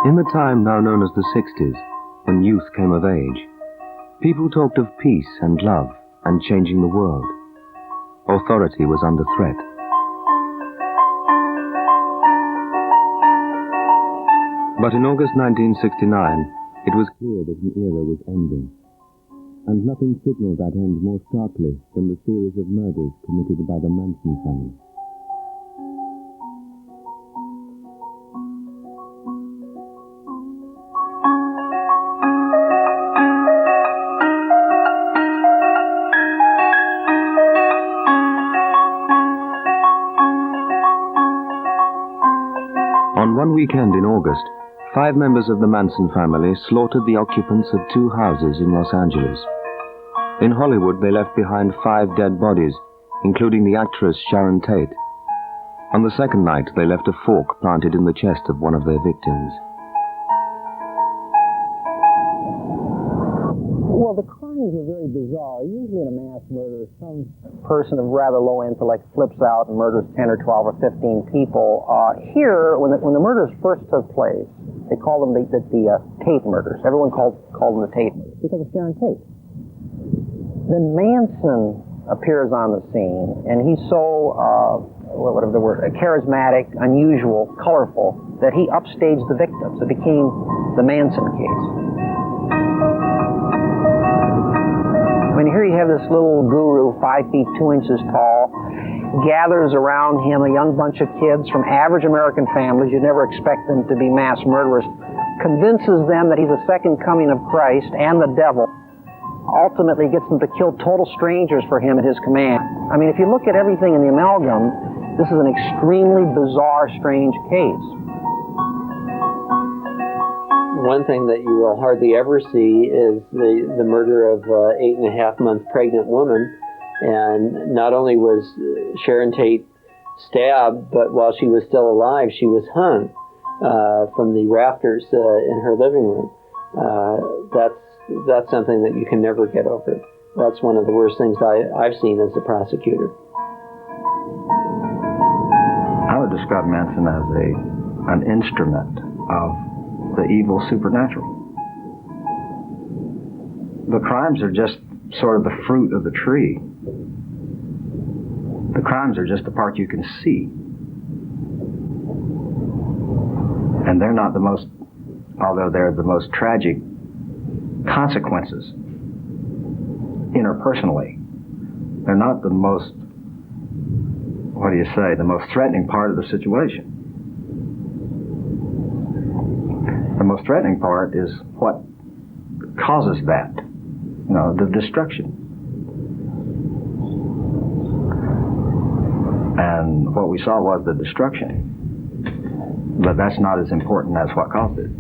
In the time now known as the 60s, when youth came of age, people talked of peace and love and changing the world. Authority was under threat. But in August 1969, it was clear that an era was ending. And nothing signaled that end more starkly than the series of murders committed by the Manson family. On one weekend in August, 5 members of the Manson family slaughtered the occupants of 2 houses in Los Angeles. In Hollywood, they left behind 5 dead bodies, including the actress Sharon Tate. On the second night, they left a fork planted in the chest of one of their victims. Well, the crimes are very bizarre. Usually in a mass murder, some person of rather low intellect flips out and murders 10 or 12 or 15 people. Here, when the murders first took place, they called them the Tate murders. Everyone called them the Tate murders because of Sharon Tate. Then Manson appears on the scene, and he's so, whatever the word, charismatic, unusual, colorful, that he upstaged the victims. It became the Manson case. I mean, here you have this little guru, 5 feet 2 inches tall, gathers around him a young bunch of kids from average American families. You'd never expect them to be mass murderers. Convinces them that he's a second coming of Christ and the devil. Ultimately gets them to kill total strangers for him at his command. I mean, if you look at everything in the amalgam, this is an extremely bizarre, strange case. One thing that you will hardly ever see is the murder of an 8.5-month pregnant woman. And not only was Sharon Tate stabbed, but while she was still alive, she was hung from the rafters in her living room. That's something that you can never get over. That's one of the worst things I've seen as a prosecutor. I would describe Manson as an instrument of the evil supernatural. The crimes are just sort of the fruit of the tree. The crimes are just the part you can see. And they're not the most, although they're the most tragic consequences interpersonally, they're not the most, the most threatening part of the situation. The most threatening part is what causes that, the destruction. And what we saw was the destruction. But that's not as important as what caused it.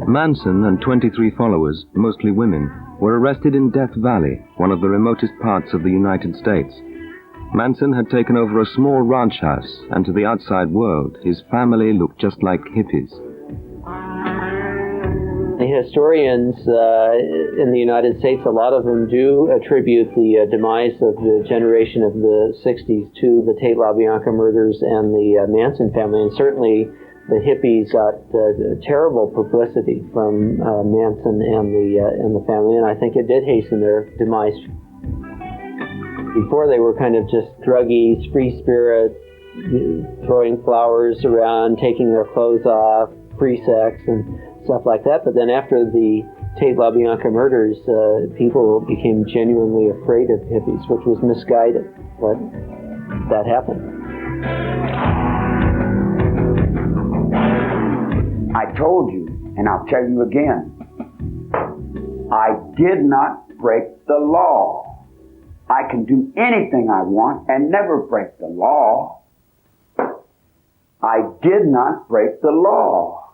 Manson and 23 followers, mostly women, were arrested in Death Valley, one of the remotest parts of the United States. Manson had taken over a small ranch house, and to the outside world, his family looked just like hippies. The historians in the United States, a lot of them do attribute the demise of the generation of the 60s to the Tate LaBianca murders and the Manson family, and certainly the hippies got terrible publicity from Manson and the family, and I think it did hasten their demise. Before, they were kind of just druggies, free spirit, throwing flowers around, taking their clothes off, free sex and stuff like that. But then after the Tate LaBianca murders, people became genuinely afraid of hippies, which was misguided, but that happened. I told you, and I'll tell you again, I did not break the law. I can do anything I want and never break the law. I did not break the law.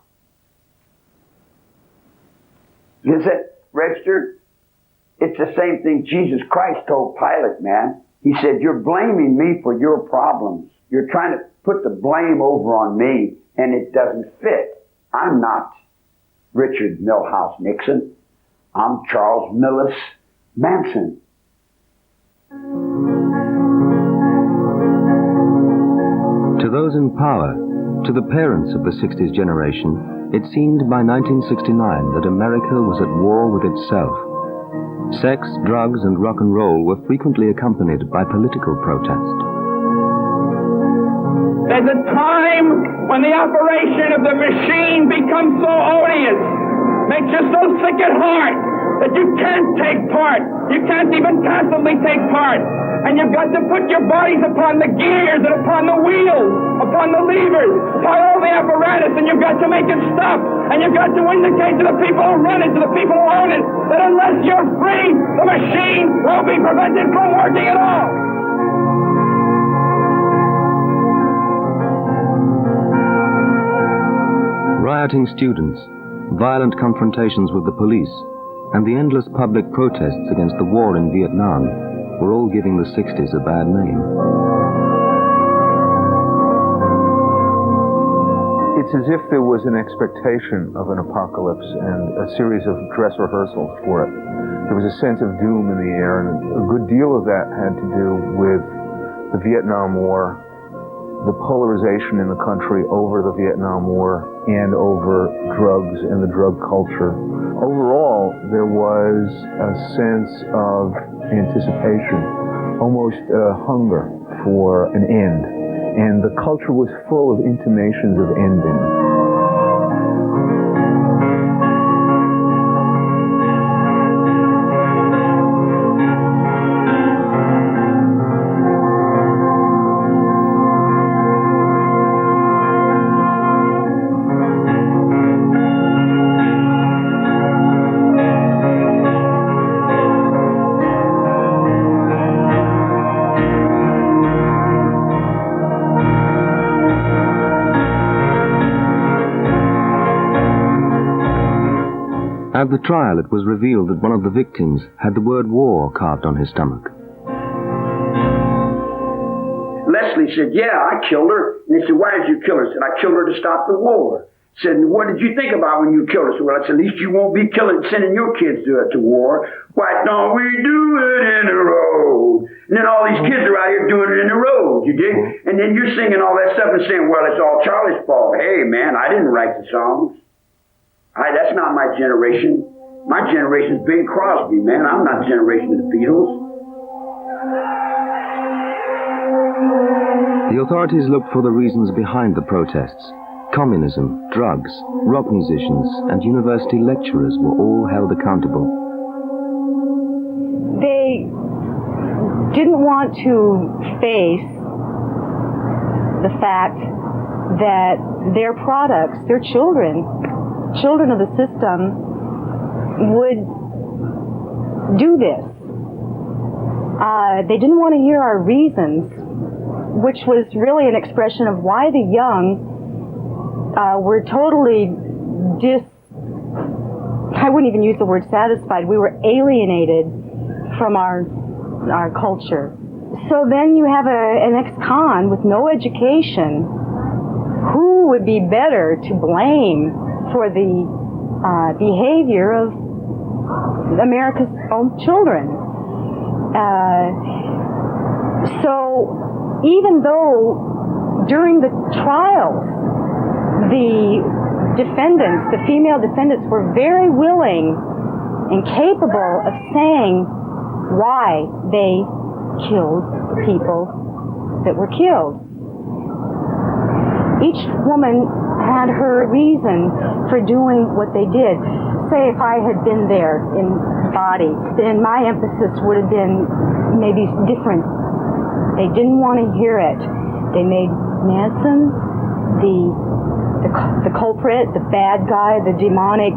Is it registered? It's the same thing Jesus Christ told Pilate, man. He said, you're blaming me for your problems. You're trying to put the blame over on me, and it doesn't fit. I'm not Richard Milhouse Nixon. I'm Charles Millis Manson. To those in power, to the parents of the 60s generation, it seemed by 1969 that America was at war with itself. Sex, drugs, and rock and roll were frequently accompanied by political protest. There's a time when the operation of the machine becomes so odious, makes you so sick at heart that you can't take part. You can't even passively take part. And you've got to put your bodies upon the gears and upon the wheels, upon the levers, upon all the apparatus, and you've got to make it stop. And you've got to indicate to the people who run it, to the people who own it, that unless you're free, the machine will be prevented from working at all. Rioting students, violent confrontations with the police, and the endless public protests against the war in Vietnam were all giving the 60s a bad name. It's as if there was an expectation of an apocalypse and a series of dress rehearsals for it. There was a sense of doom in the air, and a good deal of that had to do with the Vietnam War, the polarization in the country over the Vietnam War and over drugs and the drug culture. Overall, there was a sense of anticipation, almost a hunger for an end, and the culture was full of intimations of ending. At the trial, it was revealed that one of the victims had the word war carved on his stomach. Leslie said, yeah, I killed her. And they said, why did you kill her? I said, I killed her to stop the war. Said, what did you think about when you killed her? So, well, I said, at least you won't be sending your kids to war. Why don't we do it in the road? And then all these kids are out here doing it in the road, you dig? And then you're singing all that stuff and saying, well, it's all Charlie's fault. Hey, man, I didn't write the songs. That's not my generation. My generation's Bing Crosby, man. I'm not the generation of the Beatles. The authorities looked for the reasons behind the protests. Communism, drugs, rock musicians, and university lecturers were all held accountable. They didn't want to face the fact that their products, their children of the system, would do this. They didn't want to hear our reasons, which was really an expression of why the young were totally I wouldn't even use the word satisfied. We were alienated from our culture. So then you have an ex-con with no education. Who would be better to blame for the behavior of America's own children? So even though during the trials, the defendants, the female defendants, were very willing and capable of saying why they killed the people that were killed. Each woman had her reason for doing what they did. Say if I had been there in body, then my emphasis would have been maybe different. They didn't want to hear it. They made Manson the culprit, the bad guy, the demonic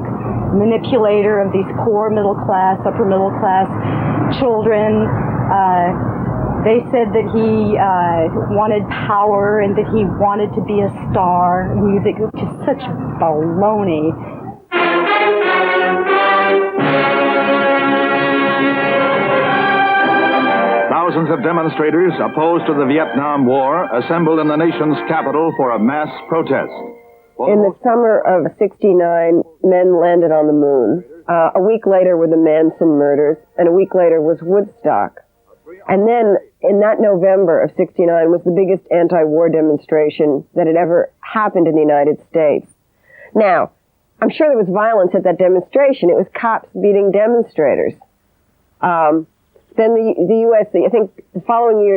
manipulator of these poor middle class, upper middle class children. They said that he wanted power and that he wanted to be a star in music, which is such baloney. Thousands of demonstrators opposed to the Vietnam War assembled in the nation's capital for a mass protest. In the summer of '69, men landed on the moon. A week later were the Manson murders, and a week later was Woodstock. And then, in that November of '69, was the biggest anti-war demonstration that had ever happened in the United States. Now, I'm sure there was violence at that demonstration. It was cops beating demonstrators. Then the U.S., I think the following year,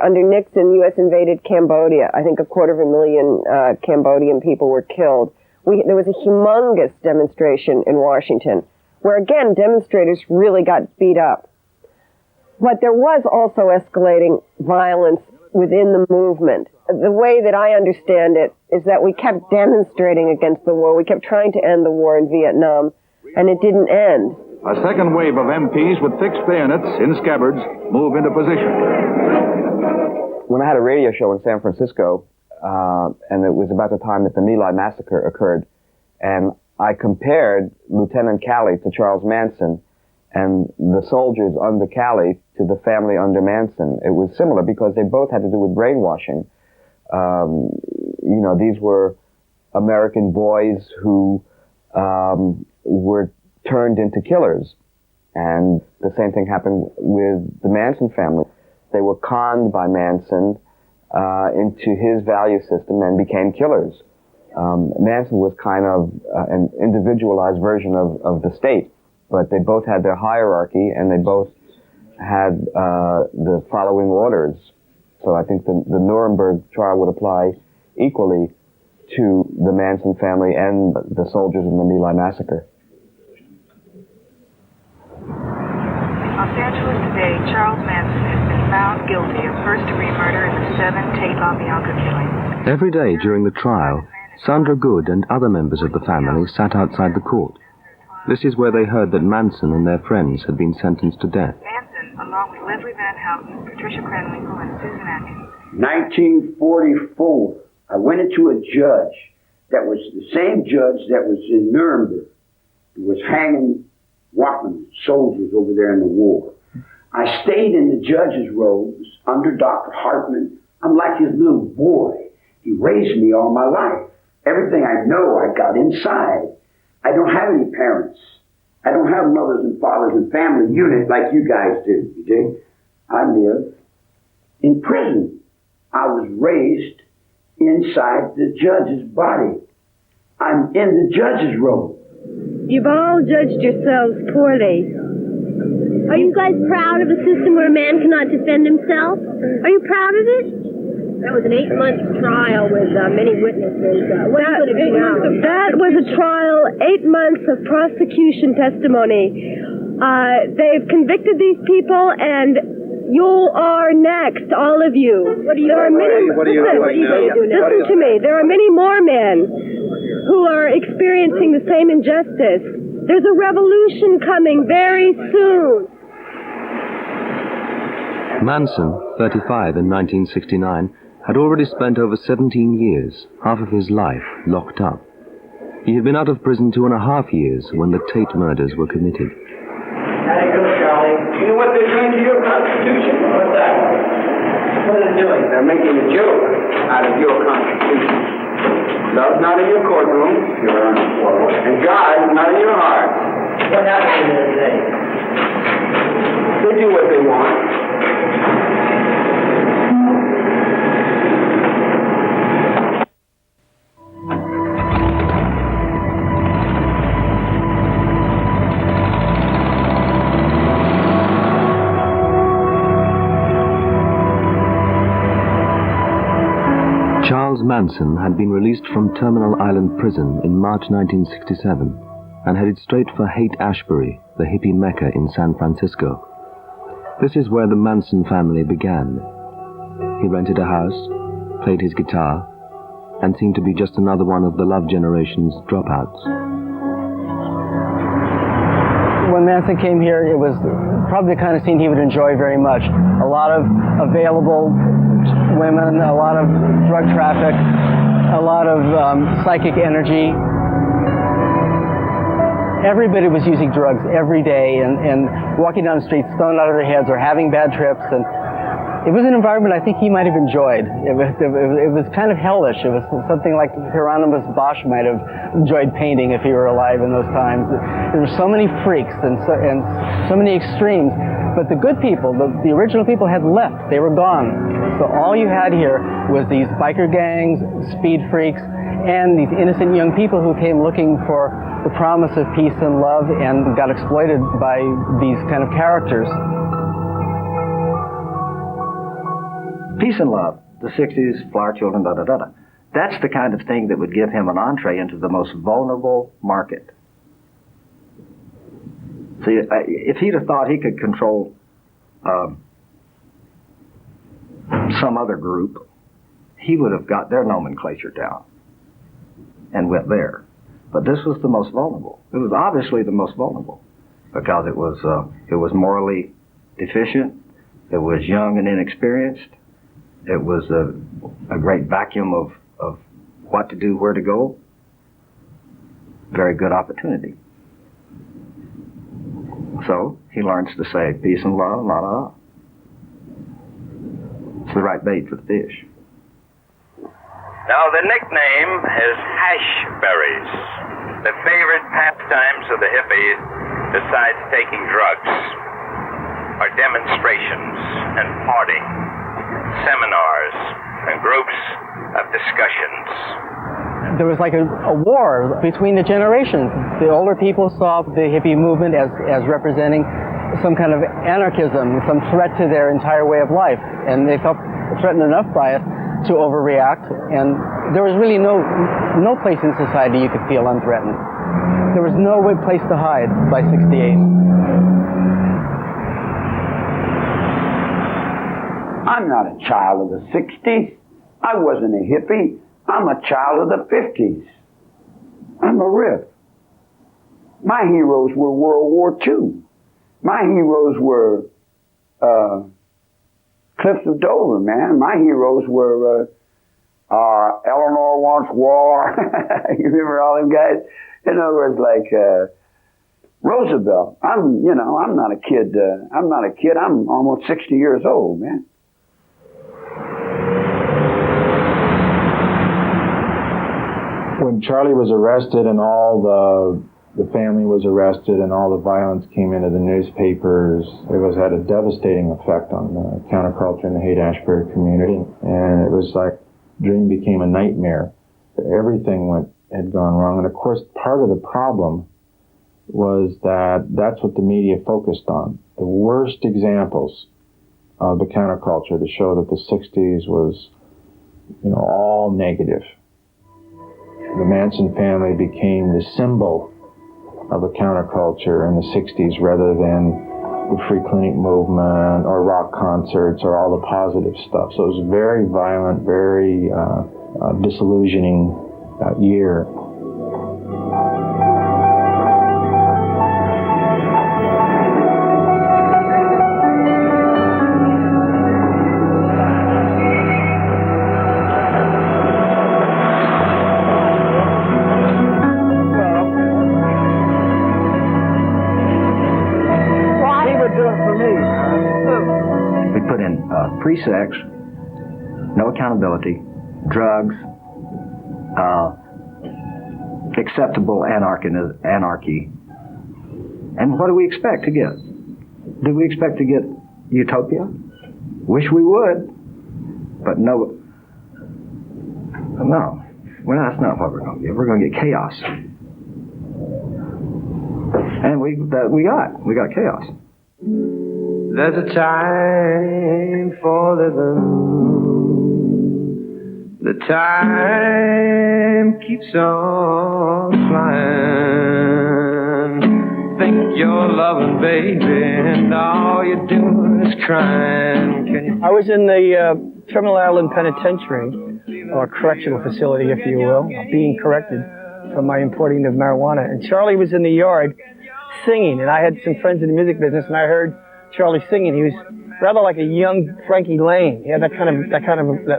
under Nixon, U.S. invaded Cambodia. I think 250,000 Cambodian people were killed. There was a humongous demonstration in Washington, where again, demonstrators really got beat up. But there was also escalating violence within the movement. The way that I understand it is that we kept demonstrating against the war. We kept trying to end the war in Vietnam, and it didn't end. A second wave of MPs with fixed bayonets in scabbards move into position. When I had a radio show in San Francisco, and it was about the time that the My Lai massacre occurred, and I compared Lieutenant Calley to Charles Manson and the soldiers under Calley to the family under Manson. It was similar because they both had to do with brainwashing. These were American boys who were turned into killers. And the same thing happened with the Manson family. They were conned by Manson into his value system and became killers. Manson was kind of an individualized version of the state, but they both had their hierarchy and they both had the following orders. So I think the Nuremberg trial would apply equally to the Manson family and the soldiers in the My Lai massacre. Los Angeles today, Charles Manson has been found guilty of first-degree murder in the 7 Tate LaBianca killings. Every day during the trial, Sandra Good and other members of the family sat outside the court. This is where they heard that Manson and their friends had been sentenced to death. Manson, along with Leslie Van Houten, Patricia Krenwinkel, and Susan Atkins. 1944, I went into a judge that was the same judge that was in Nuremberg, who was hanging Waffen soldiers over there in the war. I stayed in the judge's robes under Dr. Hartman. I'm like his little boy. He raised me all my life. Everything I know, I got inside. I don't have any parents. I don't have mothers and fathers and family unit like you guys do. You dig? I live in prison. I was raised inside the judge's body. I'm in the judge's robe. You've all judged yourselves poorly. Are you guys proud of a system where a man cannot defend himself? Are you proud of it? That was an 8-month trial with many witnesses. That was a trial, 8 months of prosecution testimony. They've convicted these people, and you are next, all of you. What are you doing? Listen to me. There are many more men who are experiencing the same injustice. There's a revolution coming very soon. Manson, 35 in 1969, had already spent over 17 years, half of his life, locked up. He had been out of prison 2.5 years when the Tate murders were committed. How'd it go, Charlie? You know what they're doing to your Constitution? What's that? What are they doing? They're making a joke out of your Constitution. Love's not in your courtroom, Your Honor. And God is not in your heart. What happened here today? They do what they want. Charles Manson had been released from Terminal Island Prison in March 1967 and headed straight for Haight-Ashbury, the hippie mecca in San Francisco. This is where the Manson family began. He rented a house, played his guitar, and seemed to be just another one of the Love Generation's dropouts. When Manson came here, it was probably the kind of scene he would enjoy very much. A lot of available women, a lot of drug traffic, a lot of psychic energy. Everybody was using drugs every day and walking down the street stoned out of their heads or having bad trips. And It was an environment I think he might have enjoyed. It was kind of hellish. It was something like Hieronymus Bosch might have enjoyed painting if he were alive in those times. There were so many freaks and so many extremes. But the good people, the original people had left. They were gone. So all you had here was these biker gangs, speed freaks, and these innocent young people who came looking for the promise of peace and love and got exploited by these kind of characters. Peace and love, the 60s, flower children, da-da-da-da. That's the kind of thing that would give him an entree into the most vulnerable market. See, if he'd have thought he could control some other group, he would have got their nomenclature down and went there. But this was the most vulnerable. It was obviously the most vulnerable because it was morally deficient, it was young and inexperienced, it was a great vacuum of what to do, where to go. Very good opportunity. So he learns to say peace and love, la la la. It's the right bait for the fish. Now the nickname is hash berries, the favorite pastimes of the hippies besides taking drugs, are demonstrations and parting, seminars and groups of discussions. There was like a war between the generations. The older people saw the hippie movement as representing some kind of anarchism, some threat to their entire way of life, and they felt threatened enough by it to overreact, and there was really no place in society you could feel unthreatened. There was no place to hide by 68. I'm not a child of the 60s. I wasn't a hippie. I'm a child of the 50s. I'm a rip. My heroes were World War II. My heroes were Cliffs of Dover, man. My heroes were Eleanor Wants War. You remember all them guys? In other words, like Roosevelt. I'm not a kid. I'm almost 60 years old, man. When Charlie was arrested and all the family was arrested and all the violence came into the newspapers, it had a devastating effect on the counterculture and the Haight-Ashbury community. And it was like dream became a nightmare. Everything had gone wrong. And of course, part of the problem was that's what the media focused on. The worst examples of the counterculture to show that the 60s was, all negative. The Manson family became the symbol of the counterculture in the 60s rather than the free clinic movement or rock concerts or all the positive stuff. So it was a very violent, very disillusioning year. Pre-sex, no accountability, drugs, acceptable anarchy. And what do we expect to get? Do we expect to get utopia? Wish we would, but no. Well, that's not what we're going to get. We're going to get chaos. And we got chaos. There's a time for living. The time keeps on flying. Think you're loving, baby, and all you're doing is crying. I was in the Terminal Island Penitentiary, or correctional facility, if you will, being corrected from my importing of marijuana. And Charlie was in the yard singing, and I had some friends in the music business, and I heard Charlie singing. He was rather like a young Frankie Lane. He had that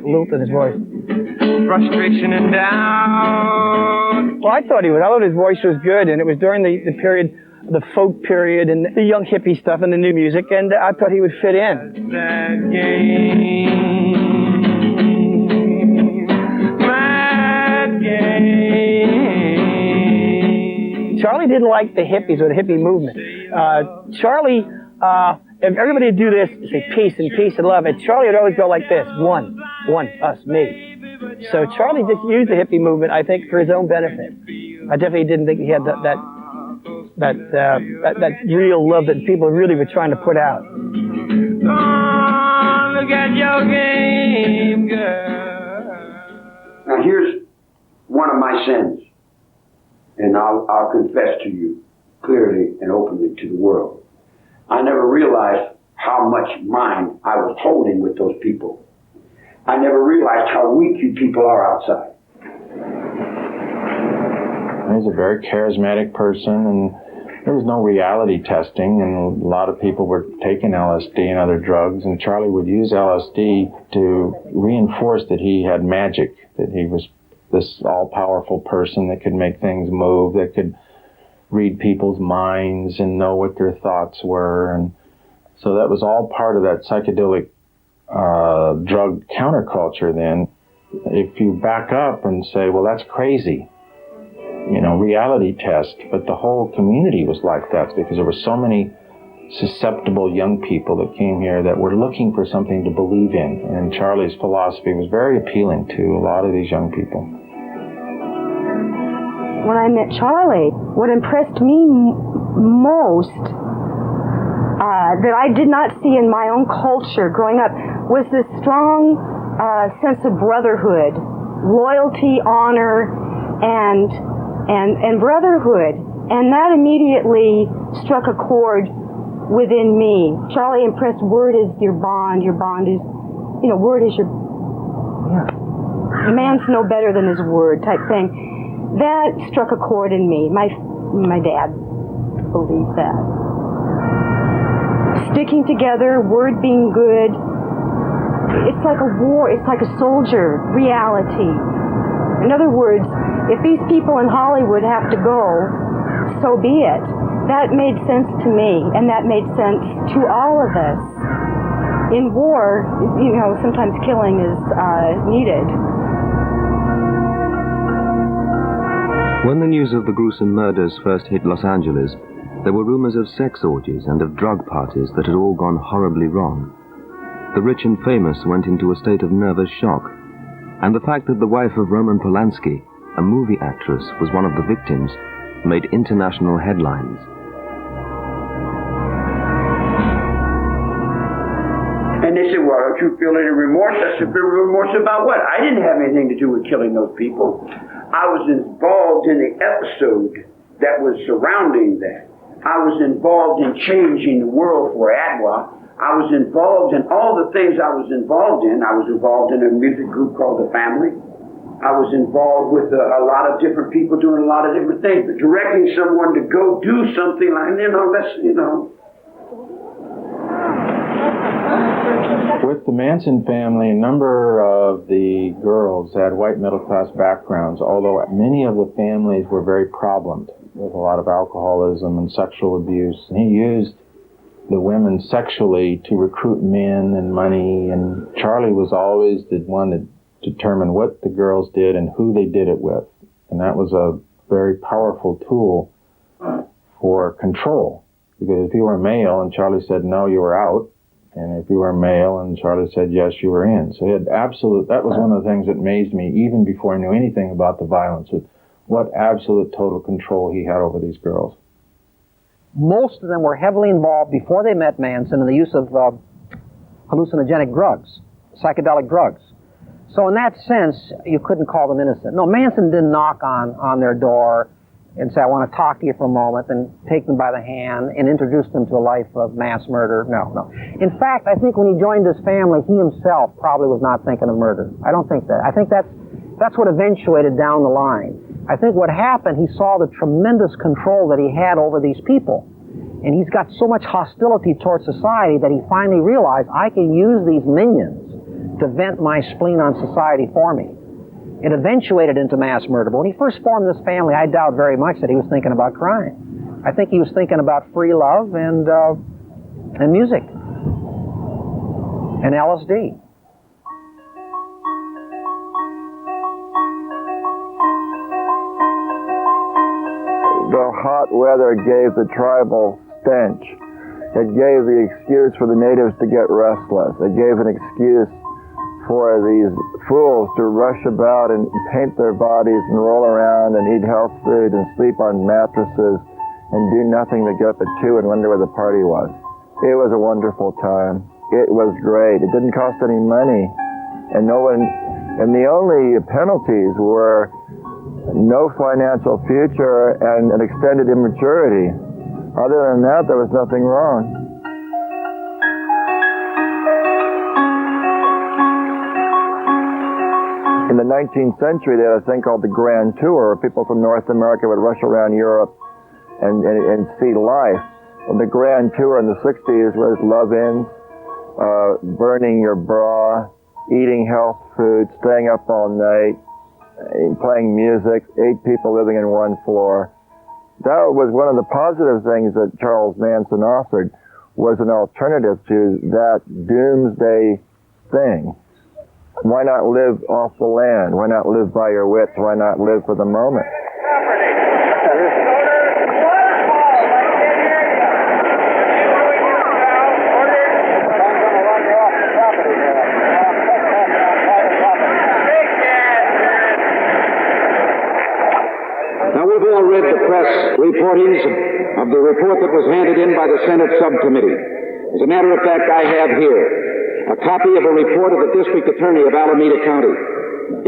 lilt in his voice. Frustration and doubt. Well, I thought his voice was good, and it was during the period the folk period and the young hippie stuff and the new music, and I thought he would fit in. That game, mad game. Charlie didn't like the hippies or the hippie movement. Charlie, if everybody would do this, say peace and love, and Charlie would always go like this: one, us, me. So Charlie just used the hippie movement, I think, for his own benefit. I definitely didn't think he had that real love that people really were trying to put out. Oh, look at your game, girl. Now here's one of my sins, and I'll confess to you clearly and openly to the world. I never realized how much mind I was holding with those people. I never realized how weak you people are outside. He's a very charismatic person, and there was no reality testing, and a lot of people were taking LSD and other drugs, and Charlie would use LSD to reinforce that he had magic, that he was this all-powerful person that could make things move, that could read people's minds and know what their thoughts were. And so that was all part of that psychedelic drug counterculture then. If you back up and say, well, that's crazy, reality test, but the whole community was like that because there were so many susceptible young people that came here that were looking for something to believe in, and Charlie's philosophy was very appealing to a lot of these young people. When I met Charlie, what impressed me most that I did not see in my own culture growing up was this strong sense of brotherhood, loyalty, honor, and brotherhood. And that immediately struck a chord within me. Charlie impressed, word is your bond. Your bond is, word is your, a man's no better than his word type thing. That struck a chord in me. My dad believed that. Sticking together, word being good, it's like a war, it's like a soldier reality. In other words, if these people in Hollywood have to go, so be it. That made sense to me, and that made sense to all of us. In war, sometimes killing is needed. When the news of the gruesome murders first hit Los Angeles, there were rumors of sex orgies and of drug parties that had all gone horribly wrong. The rich and famous went into a state of nervous shock, and the fact that the wife of Roman Polanski, a movie actress, was one of the victims, made international headlines. And they said, well, don't you feel any remorse? I said, remorse about what? I didn't have anything to do with killing those people. I was involved in the episode that was surrounding that. I was involved in changing the world for Adwa. I was involved in all the things I was involved in. I was involved in a music group called The Family. I was involved with a lot of different people doing a lot of different things. But directing someone to go do something like, With the Manson family, a number of the girls had white middle-class backgrounds, although many of the families were very problemed with a lot of alcoholism and sexual abuse. And he used the women sexually to recruit men and money, and Charlie was always the one that determined what the girls did and who they did it with. And that was a very powerful tool for control, because if you were male and Charlie said no, you were out, and if you were male and Charlie said yes, you were in. So he had that was one of the things that amazed me even before I knew anything about the violence, with what absolute total control he had over these girls. Most of them were heavily involved before they met Manson in the use of hallucinogenic drugs, psychedelic drugs. So in that sense, you couldn't call them innocent. No, Manson didn't knock on their door and say, I want to talk to you for a moment, and take them by the hand and introduce them to a life of mass murder. No. In fact, I think when he joined his family, he himself probably was not thinking of murder. I don't think that. I think that's what eventuated down the line. I think what happened, he saw the tremendous control that he had over these people. And he's got so much hostility towards society that he finally realized, I can use these minions to vent my spleen on society for me. It eventuated into mass murder. But when he first formed this family, I doubt very much that he was thinking about crime. I think he was thinking about free love and music and LSD. The hot weather gave the tribal stench. It gave the excuse for the natives to get restless. It gave an excuse for these fools to rush about and paint their bodies and roll around and eat health food and sleep on mattresses and do nothing but get up at 2 and wonder where the party was. It was a wonderful time. It was great. It didn't cost any money. And the only penalties were no financial future and an extended immaturity. Other than that, there was nothing wrong. In the 19th century, they had a thing called the Grand Tour, where people from North America would rush around Europe and see life. Well, the Grand Tour in the 60s was love-ins, burning your bra, eating health food, staying up all night, playing music, 8 people living in one floor. That was one of the positive things that Charles Manson offered, was an alternative to that doomsday thing. Why not live off the land? Why not live by your wits? Why not live for the moment? Now, we've all read the press reportings of the report that was handed in by the Senate subcommittee. As a matter of fact, I have here a copy of a report of the district attorney of Alameda County.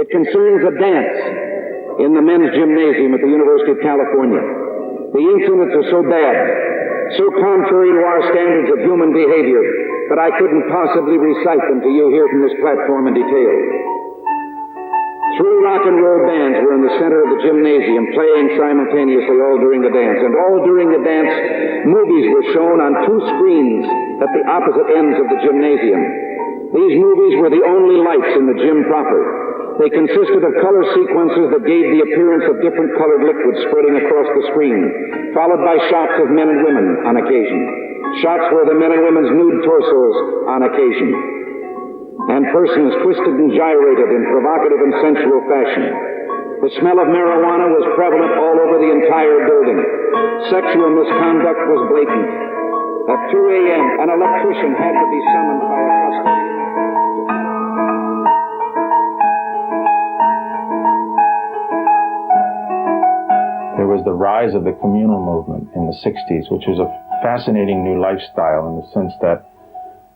It concerns a dance in the men's gymnasium at the University of California. The incidents are so bad, so contrary to our standards of human behavior, that I couldn't possibly recite them to you here from this platform in detail. 3 rock and roll bands were in the center of the gymnasium, playing simultaneously all during the dance. And all during the dance, movies were shown on 2 screens at the opposite ends of the gymnasium. These movies were the only lights in the gym proper. They consisted of color sequences that gave the appearance of different colored liquids spreading across the screen, followed by shots of men and women on occasion. Shots were the men and women's nude torsos on occasion, and persons twisted and gyrated in provocative and sensual fashion. The smell of marijuana was prevalent all over the entire building. Sexual misconduct was blatant. At 2 a.m., an electrician had to be summoned by a custodian. There was the rise of the communal movement in the 60s, which was a fascinating new lifestyle in the sense that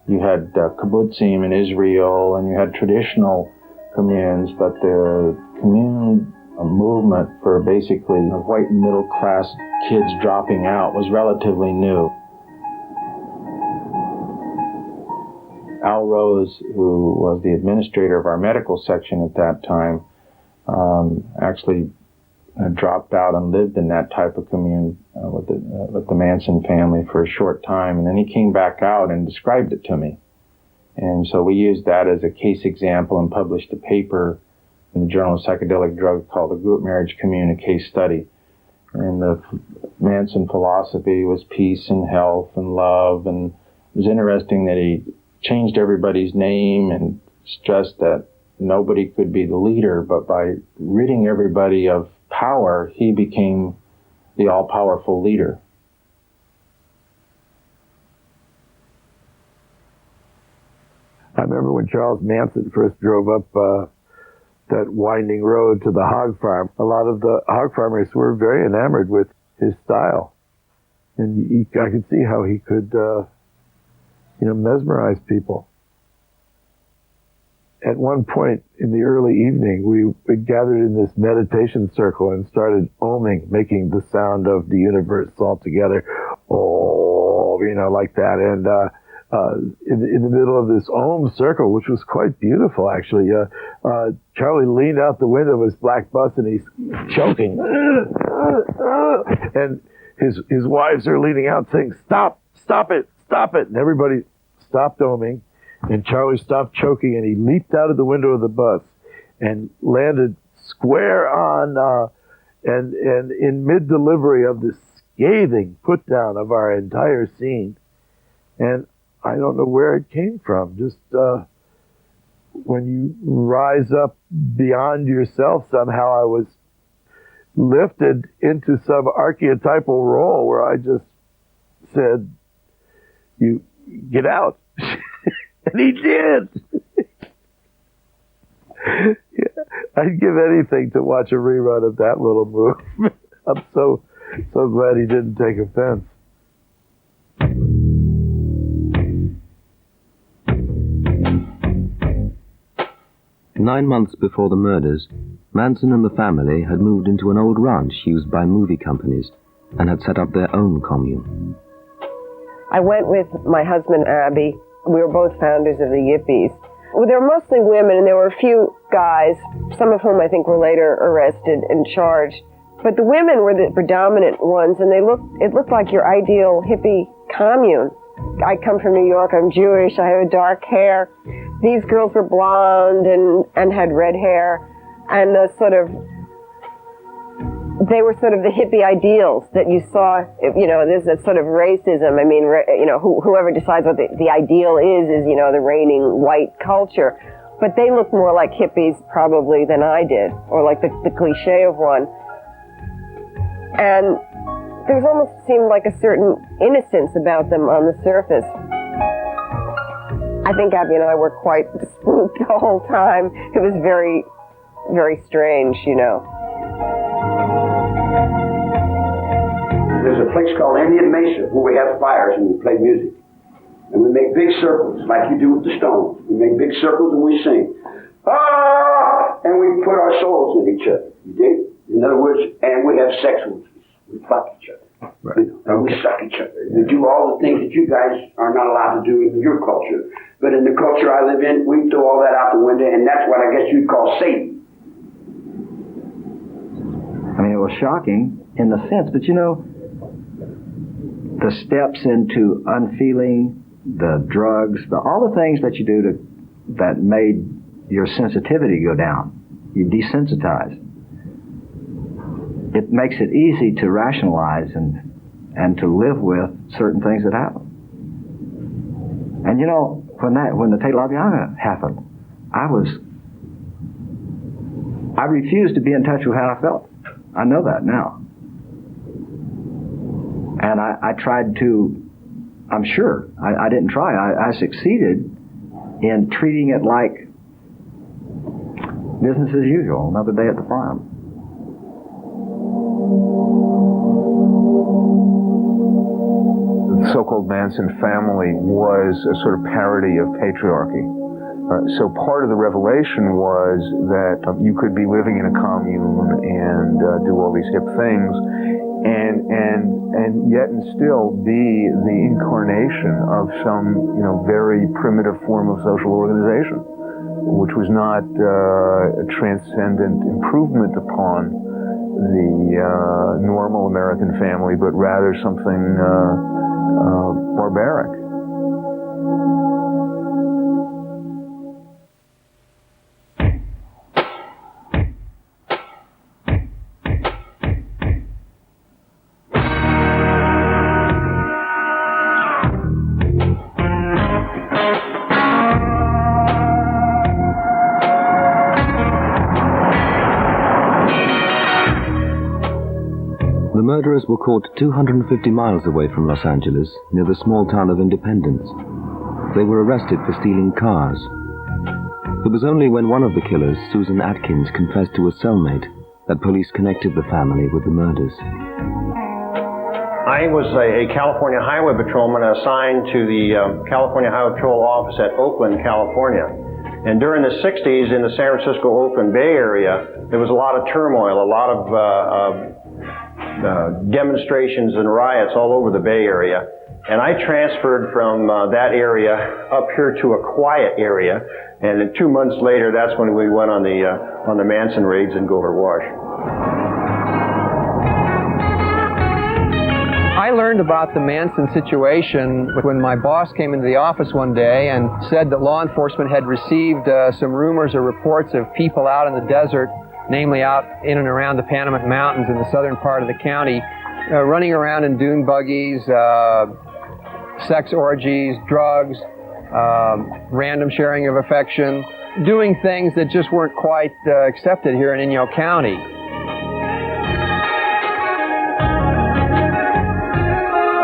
you had kibbutzim in Israel, and you had traditional communes, but the commune movement for basically white middle-class kids dropping out was relatively new. Al Rose, who was the administrator of our medical section at that time, actually dropped out and lived in that type of commune with the Manson family for a short time, and then he came back out and described it to me. And so we used that as a case example and published a paper in the Journal of Psychedelic Drugs called The Group Marriage Commune, a Case Study. And the Manson philosophy was peace and health and love, and it was interesting that he changed everybody's name and stressed that nobody could be the leader, but by ridding everybody of power, he became the all-powerful leader. I remember when Charles Manson first drove up that winding road to the hog farm. A lot of the hog farmers were very enamored with his style. And I could see how he could, mesmerize people. At one point in the early evening, we gathered in this meditation circle and started oming, making the sound of the universe all together. Oh, like that. And in the middle of this Om circle, which was quite beautiful, actually, Charlie leaned out the window of his black bus and he's choking. And his wives are leaning out saying, stop it. And everybody stopped oming. And Charlie stopped choking, and he leaped out of the window of the bus and landed square on, and in mid-delivery of this scathing put down of our entire scene. And I don't know where it came from. Just when you rise up beyond yourself, somehow I was lifted into some archetypal role where I just said, "You get out." And he did. Yeah, I'd give anything to watch a rerun of that little move. I'm so glad he didn't take offense. Nine months before the murders, Manson and the family had moved into an old ranch used by movie companies and had set up their own commune. I went with my husband, Abby. We were both founders of the Yippies. Well, there were mostly women, and there were a few guys, some of whom I think were later arrested and charged. But the women were the predominant ones, and it looked like your ideal hippie commune. I come from New York, I'm Jewish, I have dark hair. These girls were blonde and had red hair, and they were sort of the hippie ideals that you saw. There's a sort of racism. I mean, whoever decides what the ideal is, the reigning white culture. But they looked more like hippies probably than I did, or like the cliche of one. And there almost seemed like a certain innocence about them on the surface. I think Abby and I were quite spooked the whole time. It was very, very strange, There's a place called Indian Mesa where we have fires and we play music. And we make big circles like you do with the Stones. We make big circles and we sing. Ah! And we put our souls in each other. You dig? In other words, and we have sex with us. We fuck each other. Right. And we suck each other. We do all the things that you guys are not allowed to do in your culture. But in the culture I live in, we throw all that out the window, and that's what I guess you'd call Satan. I mean, it was shocking in the sense, but the steps into unfeeling, the drugs, all the things that you do that made your sensitivity go down. You desensitize. It makes it easy to rationalize and to live with certain things that happen. And when the Tate LaBianca happened, I refused to be in touch with how I felt. I know that now. And I tried to, I'm sure, I didn't try, I succeeded in treating it like business as usual, another day at the farm. The so-called Manson family was a sort of parody of patriarchy. So part of the revelation was that you could be living in a commune and do all these hip things, and yet and still be the incarnation of some very primitive form of social organization, which was not a transcendent improvement upon the normal American family, but rather something barbaric. The murderers were caught 250 miles away from Los Angeles, near the small town of Independence. They were arrested for stealing cars. It was only when one of the killers, Susan Atkins, confessed to a cellmate that police connected the family with the murders. I was a California Highway Patrolman assigned to the California Highway Patrol office at Oakland, California. And during the 60s in the San Francisco-Oakland Bay Area, there was a lot of turmoil, a lot of demonstrations and riots all over the Bay Area. And I transferred from that area up here to a quiet area. And then 2 months later, that's when we went on the Manson raids in Gold Wash. I learned about the Manson situation when my boss came into the office one day and said that law enforcement had received some rumors or reports of people out in the desert, namely out in and around the Panamint Mountains in the southern part of the county, running around in dune buggies, sex orgies, drugs, random sharing of affection, doing things that just weren't quite accepted here in Inyo County.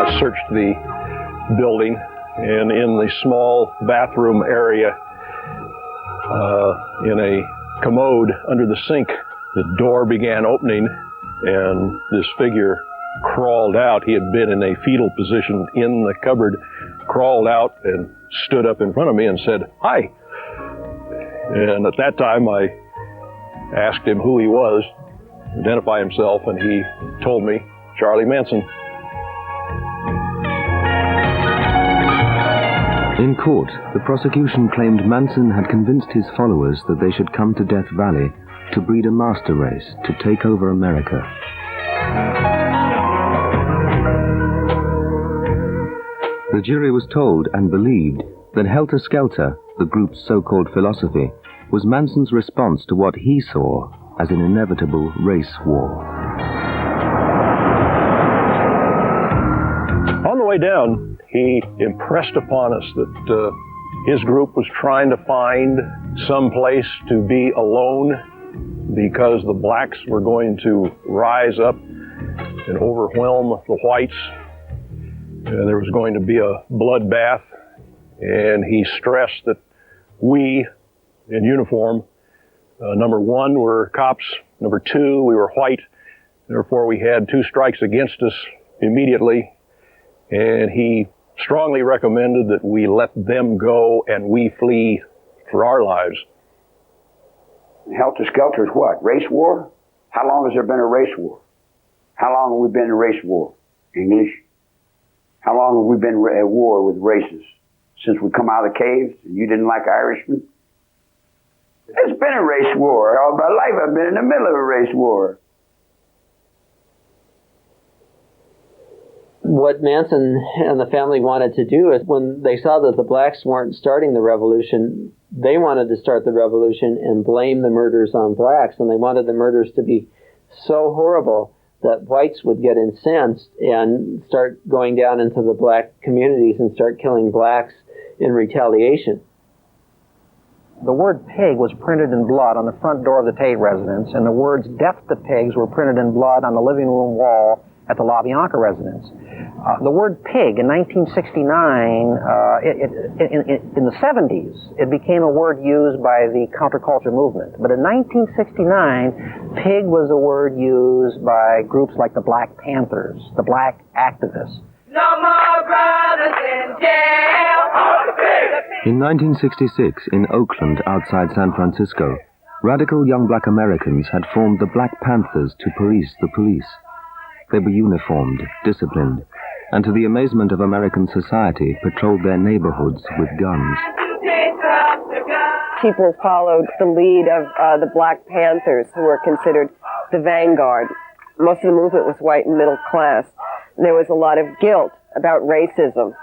I searched the building, and in the small bathroom area, in a commode under the sink, the door began opening, and this figure crawled out. He had been in a fetal position in the cupboard, crawled out and stood up in front of me and said, "Hi." And at that time, I asked him who he was, identify himself, and he told me, Charlie Manson. In court, the prosecution claimed Manson had convinced his followers that they should come to Death Valley to breed a master race to take over America. The jury was told and believed that Helter Skelter, the group's so-called philosophy, was Manson's response to what he saw as an inevitable race war. On the way down, he impressed upon us that his group was trying to find some place to be alone because the blacks were going to rise up and overwhelm the whites. There was going to be a bloodbath, and he stressed that we, in uniform, number one, were cops, number two, we were white, therefore we had 2 strikes against us immediately, and he strongly recommended that we let them go and we flee for our lives. Helter Skelter is what? Race war? How long has there been a race war? How long have we been in race war? English? How long have we been at war with races? Since we come out of the caves and you didn't like Irishmen? It's been a race war. All my life I've been in the middle of a race war. What Manson and the family wanted to do is when they saw that the blacks weren't starting the revolution, they wanted to start the revolution and blame the murders on blacks. And they wanted the murders to be so horrible that whites would get incensed and start going down into the black communities and start killing blacks in retaliation. The word pig was printed in blood on the front door of the Tate residence, and the words "Death to Pigs" were printed in blood on the living room wall at the La Bianca residence. The word pig in 1969, in the 70s, it became a word used by the counterculture movement. But in 1969, pig was a word used by groups like the Black Panthers, the black activists. No more brothers in jail. In 1966, in Oakland, outside San Francisco, radical young black Americans had formed the Black Panthers to police the police. They were uniformed, disciplined, and to the amazement of American society, patrolled their neighborhoods with guns. People followed the lead of the Black Panthers, who were considered the vanguard. Most of the movement was white and middle class. And there was a lot of guilt about racism.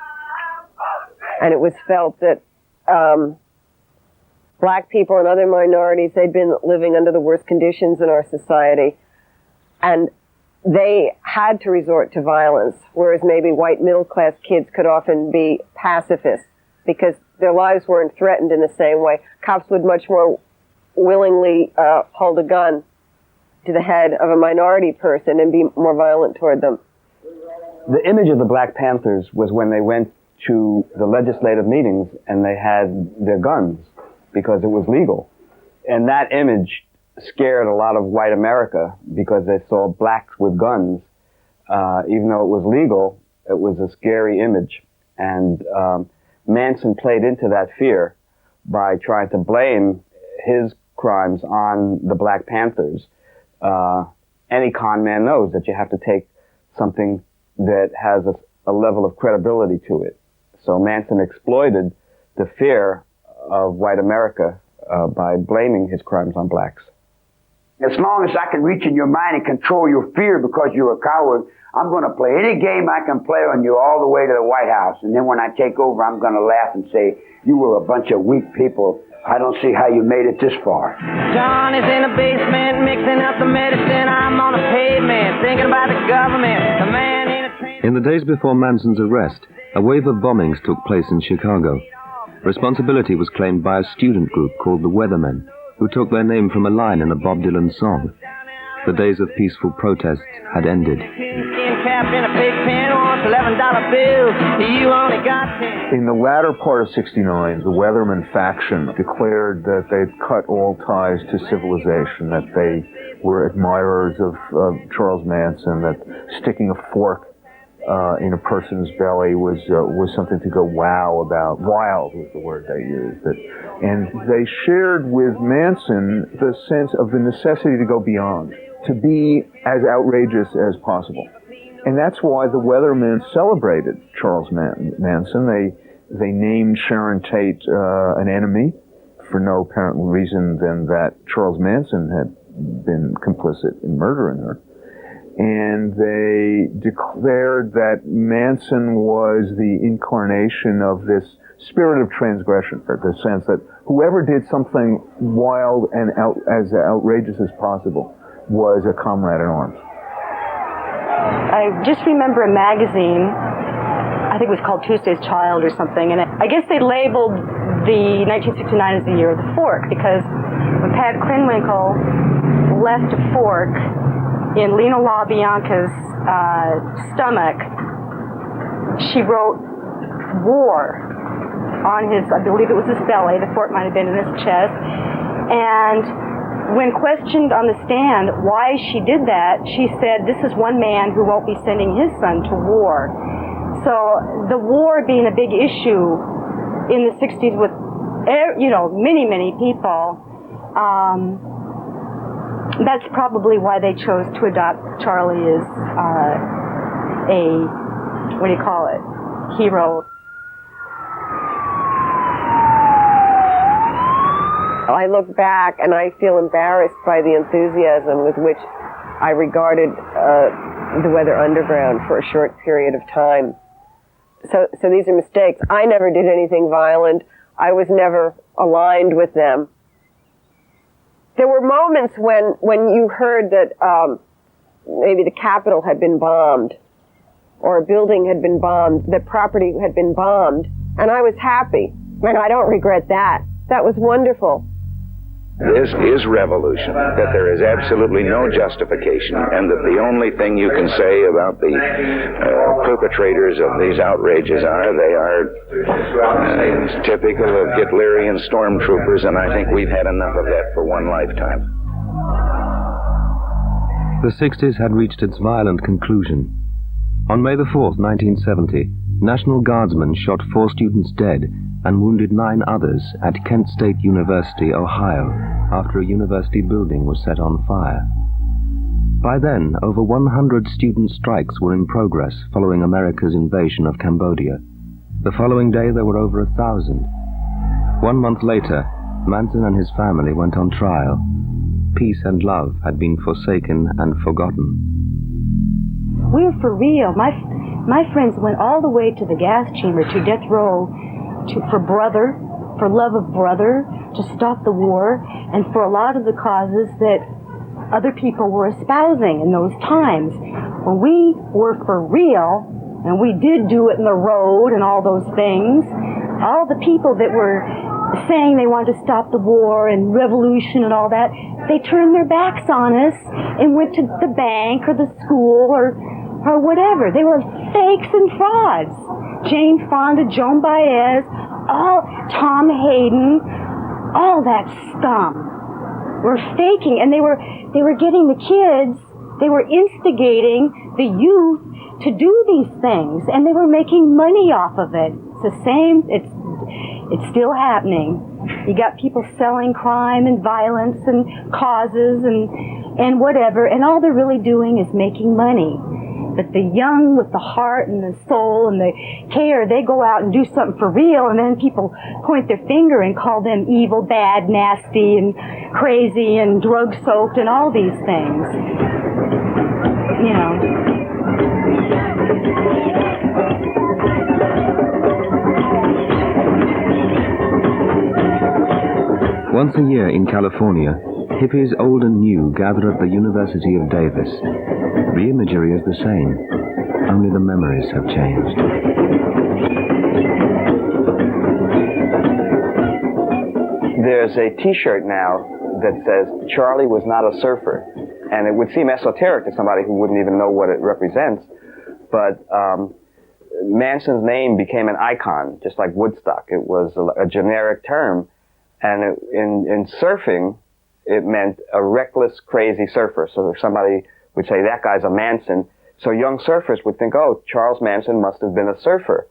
And it was felt that black people and other minorities, they'd been living under the worst conditions in our society. And they had to resort to violence, whereas maybe white middle-class kids could often be pacifists because their lives weren't threatened in the same way. Cops would much more willingly hold a gun to the head of a minority person and be more violent toward them. The image of the Black Panthers was when they went to the legislative meetings and they had their guns because it was legal. And that image scared a lot of white America because they saw blacks with guns. Even though it was legal, it was a scary image. And Manson played into that fear by trying to blame his crimes on the Black Panthers. Any con man knows that you have to take something that has a level of credibility to it. So Manson exploited the fear of white America by blaming his crimes on blacks. As long as I can reach in your mind and control your fear because you're a coward, I'm going to play any game I can play on you all the way to the White House. And then when I take over, I'm going to laugh and say, you were a bunch of weak people I don't see how you made it this far. John is in the basement mixing up the medicine. I'm on the pavement thinking about the government. The man in a train. In the days before Manson's arrest, a wave of bombings took place in Chicago. Responsibility was claimed by a student group called the Weathermen, who took their name from a line in a Bob Dylan song. The days of peaceful protest had ended. In the latter part of '69, the Weathermen faction declared that they'd cut all ties to civilization, that they were admirers of Charles Manson, that sticking a fork in a person's belly was something to go wow about. Wild was the word they used. And they shared with Manson the sense of the necessity to go beyond, to be as outrageous as possible. And that's why the Weathermen celebrated Charles Manson. They named Sharon Tate an enemy for no apparent reason than that Charles Manson had been complicit in murdering her. And they declared that Manson was the incarnation of this spirit of transgression, or the sense that whoever did something wild and as outrageous as possible was a comrade in arms. I just remember a magazine, I think it was called Tuesday's Child or something, and I guess they labeled the 1969 as the year of the fork, because when Pat Krenwinkel left a fork in Lena LaBianca's stomach, she wrote war on his, I believe it was his belly, the fork might have been in his chest, and when questioned on the stand why she did that, she said, this is one man who won't be sending his son to war. So the war being a big issue in the 60s with, many, many people, that's probably why they chose to adopt Charlie as hero. I look back and I feel embarrassed by the enthusiasm with which I regarded the Weather Underground for a short period of time. So these are mistakes. I never did anything violent. I was never aligned with them. There were moments when you heard that maybe the Capitol had been bombed or a building had been bombed, that property had been bombed, and I was happy. And I don't regret that. That was wonderful. This is revolution, that there is absolutely no justification, and that the only thing you can say about the perpetrators of these outrages are they are typical of Hitlerian stormtroopers, and I think we've had enough of that for one lifetime. The 60s had reached its violent conclusion. On May the 4th, 1970, National Guardsmen shot 4 students dead and wounded 9 others at Kent State University, Ohio, after a university building was set on fire. By then, over 100 student strikes were in progress following America's invasion of Cambodia. The following day, there were over 1,000. 1 month later, Manson and his family went on trial. Peace and love had been forsaken and forgotten. We're for real. My friends went all the way to the gas chamber, to death row, for love of brother, to stop the war, and for a lot of the causes that other people were espousing in those times. When we were for real, and we did do it in the road and all those things, all the people that were saying they wanted to stop the war and revolution and all that, they turned their backs on us and went to the bank or the school or whatever. They were fakes and frauds. Jane Fonda, Joan Baez, Tom Hayden, all that scum were faking, and they were getting the kids, they were instigating the youth to do these things, and they were making money off of it. It's the same, it's still happening. You got people selling crime and violence and causes and whatever, and all they're really doing is making money. But the young with the heart and the soul and the care, they go out and do something for real, and then people point their finger and call them evil, bad, nasty, and crazy, and drug-soaked, and all these things. You know. Once a year in California, hippies old and new gather at the University of Davis. The imagery is the same, only the memories have changed. There's a T-shirt now that says, Charlie was not a surfer. And it would seem esoteric to somebody who wouldn't even know what it represents. But Manson's name became an icon, just like Woodstock. It was a generic term. And in surfing, it meant a reckless, crazy surfer. So if somebody would say, that guy's a Manson, so young surfers would think, oh, Charles Manson must have been a surfer,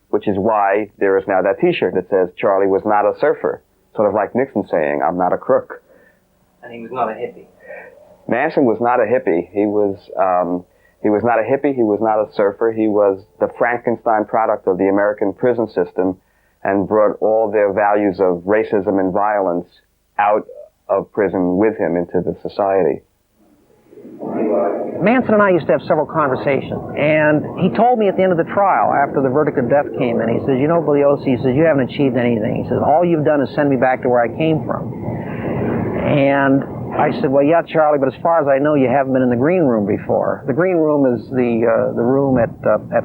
which is why there is now that T-shirt that says, Charlie was not a surfer. Sort of like Nixon saying, I'm not a crook. And he was not a hippie. Manson was not a hippie. He was not a hippie. He was not a surfer. He was the Frankenstein product of the American prison system and brought all their values of racism and violence out of prison with him into the society. Manson and I used to have several conversations, and he told me at the end of the trial, after the verdict of death came in, he says, you know, Bugliosi, he says, you haven't achieved anything. He says, all you've done is send me back to where I came from. And I said, well, yeah, Charlie, but as far as I know, you haven't been in the green room before. The green room is the room at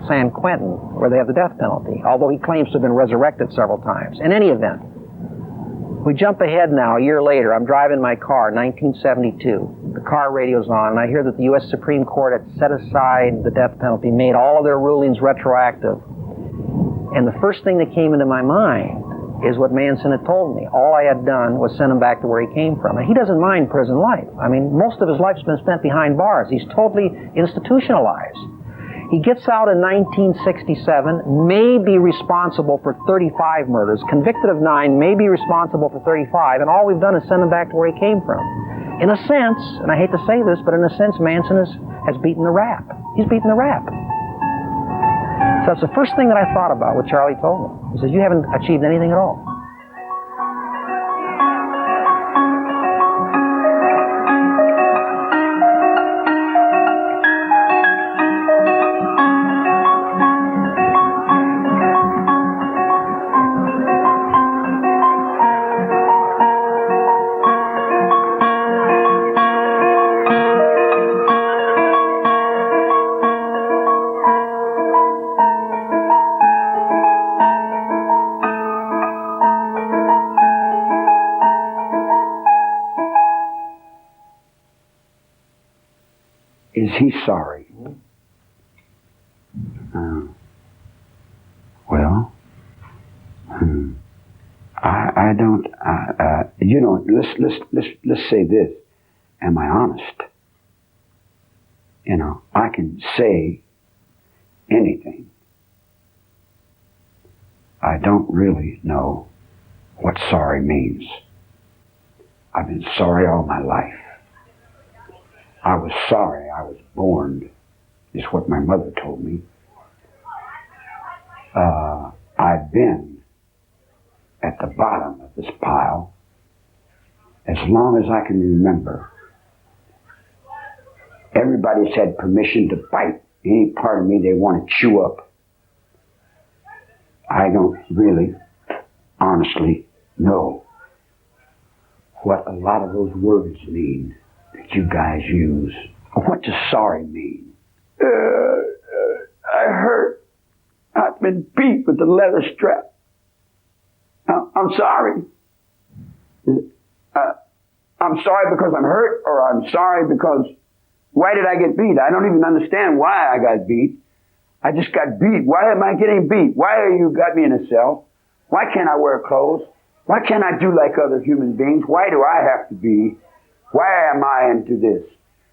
San Quentin, where they have the death penalty, although he claims to have been resurrected several times. In any event, we jump ahead now, a year later. I'm driving my car, 1972. The car radio's on, and I hear that the U.S. Supreme Court had set aside the death penalty, made all of their rulings retroactive. And the first thing that came into my mind is what Manson had told me. All I had done was send him back to where he came from. And he doesn't mind prison life. I mean, most of his life's been spent behind bars. He's totally institutionalized. He gets out in 1967, may be responsible for 35 murders, convicted of 9, may be responsible for 35, and all we've done is send him back to where he came from. In a sense, and I hate to say this, but in a sense, Manson has beaten the rap. He's beaten the rap. So that's the first thing that I thought about what Charlie told me. He says, you haven't achieved anything at all. Is he sorry? Well, I don't. You know, let's say this. Am I honest? You know, I can say anything. I don't really know what sorry means. I've been sorry all my life. I was sorry I was born, is what my mother told me. I've been at the bottom of this pile as long as I can remember. Everybody's had permission to bite any part of me they want to chew up. I don't really, honestly know what a lot of those words mean that you guys use. What does sorry mean? I hurt. I've been beat with the leather strap. I'm sorry. I'm sorry because I'm hurt, or I'm sorry because, why did I get beat? I don't even understand why I got beat. I just got beat. Why am I getting beat? Why are you got me in a cell? Why can't I wear clothes? Why can't I do like other human beings? Why do I have to be? Why am I into this?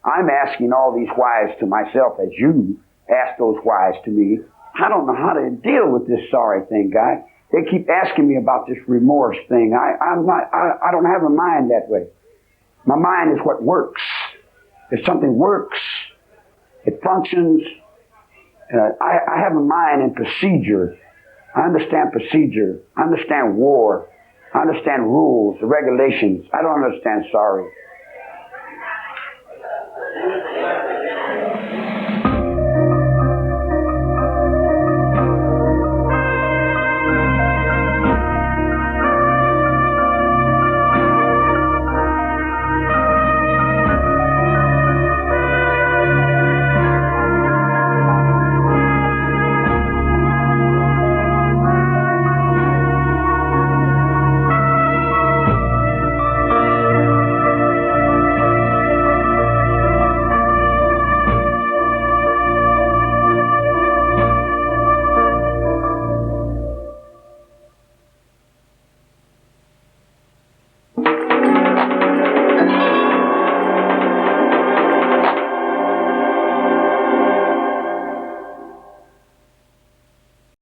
I'm asking all these whys to myself as you ask those whys to me. I don't know how to deal with this sorry thing, guy. They keep asking me about this remorse thing. I don't have a mind that way. My mind is what works. If something works, it functions. I have a mind in procedure. I understand procedure. I understand war. I understand rules, regulations. I don't understand sorry.